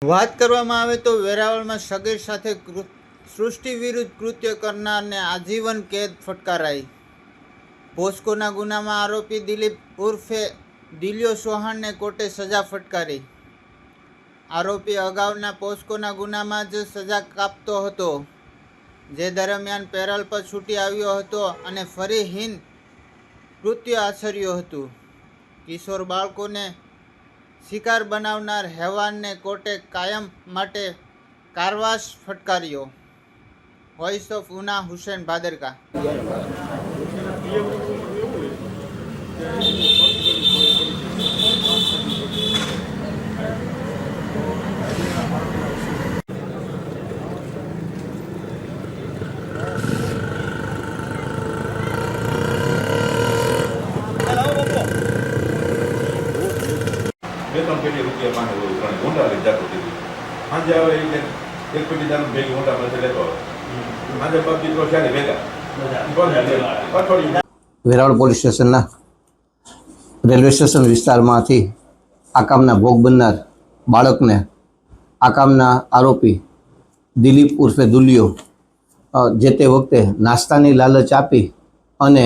વાત કરવામાં આવે તો વેરાવળમાં સગીર સાથે સૃષ્ટિ વિરુદ્ધ કૃત્ય કરનારને આજીવન કેદ ફટકારાઈ। પોસ્કોના ગુનામાં આરોપી દિલીપ ઉર્ફે દિલ્યો ચૌહાણને કોર્ટે સજા ફટકારી। આરોપી અગાઉના પોસ્કોના ગુનામાં જ સજા કાપતો હતો, જે દરમિયાન પેરોલ પર છૂટી આવ્યો હતો અને ફરી હિન કૃત્ય આચર્યું હતું। કિશોર બાળકોને શિકાર બનાવનાર હેવાનને કોર્ટે કાયમ માટે કારવાસ ફટકાર્યો। Voice of Una, Hussain Bhadarka. બે-ત્રણ પેટી રૂપિયા માંગે બધું ત્રણ ઊંડા લઈ જતો હતી। સાંજે આવે એટલે એક પેટી દારૂ ભેગી ઊંડા પાસે લેતો સાંજે પગ દીકરો ચાલે ભેગા અઠવાડિયું। વેરાવળ પોલીસ સ્ટેશનના રેલવે સ્ટેશન વિસ્તારમાંથી આ કામના ભોગ બનનાર બાળકને આ કામના આરોપી દિલીપ ઉર્ફે દુલિયો જે તે વખતે નાસ્તાની લાલચ આપી અને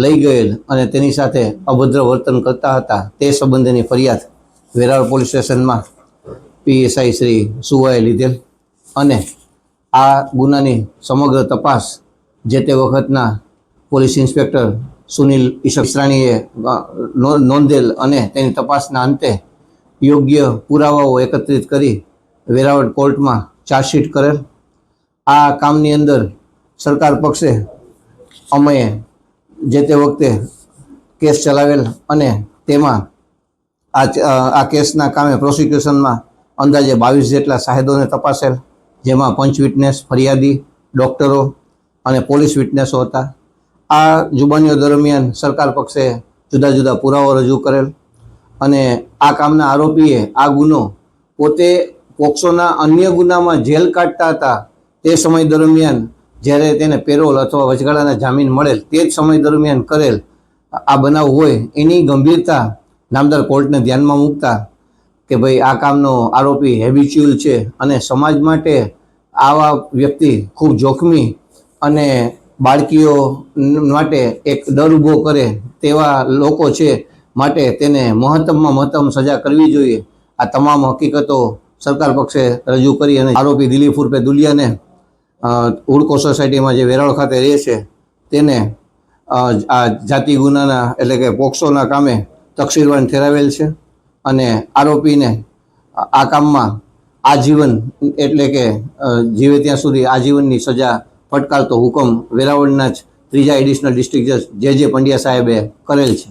લઈ ગયેલ અને તેની સાથે અભદ્ર વર્તન કરતા હતા તે સંબંધેની ફરિયાદ વેરાવળ પોલીસ સ્ટેશનમાં પીએસઆઈ શ્રી સુવાએ લીધેલ અને આ ગુનાની સમગ્ર તપાસ જે તે વખતના પોલીસ ઇન્સ્પેક્ટર સુનિલ ઈશરાણીએ નોંધેલ અને તેની તપાસના અંતે યોગ્ય પુરાવાઓ એકત્રિત કરી વેરાવળ કોર્ટમાં ચાર્જશીટ કરેલ। આ કામની અંદર સરકાર પક્ષે અમે જે તે વખતે કેસ ચલાવેલ અને તેમાં આ કેસના કામે પ્રોસિક્યુશનમાં અંદાજે 22 જેટલા સાહેદોને તપાસેલ, જેમાં પંચ વિટનેસ, ફરિયાદી, ડૉક્ટરો અને પોલીસ વિટનેસો હતા। આ જુબાનીઓ દરમિયાન સરકાર પક્ષે જુદા જુદા પુરાવો રજૂ કરેલ અને આ કામના આરોપીએ આ ગુનો પોતે પોક્સોના અન્ય ગુનામાં જેલ કાઢતા હતા તે સમય દરમિયાન જ્યારે તેને પેરોલ અથવા વચગાળાના જામીન મળેલ તે જ સમય દરમિયાન કરેલ આ બનાવ હોય એની ગંભીરતા નામદાર કોર્ટને ધ્યાનમાં મૂકતા કે ભાઈ આ કામનો આરોપી હેબિચ્યુઅલ છે અને સમાજ માટે આવા વ્યક્તિ ખૂબ જોખમી અને બાળકીઓ માટે એક ડર ઊભો કરે તેવા લોકો છે, માટે તેને મહત્તમમાં મહત્તમ સજા કરવી જોઈએ। આ તમામ હકીકતો સરકાર પક્ષે રજૂ કરી અને આરોપી દિલીપ ઉર્ફે દુલિયાને હુડકો સોસાયટીમાં જે વેરાવળ ખાતે રહે છે તેને આ જાતિ ગુનાના એટલે કે પોક્સોના કામે તકસીરવાન ઠેરાવેલ છે અને આરોપીને આ કામમાં આજીવન એટલે કે જીવે ત્યાં સુધી આજીવનની સજા ફટકારતો હુકમ વેરાવળના જ ત્રીજા એડિશનલ ડિસ્ટ્રિક્ટ જજ જે પંડ્યા સાહેબે કરેલ છે।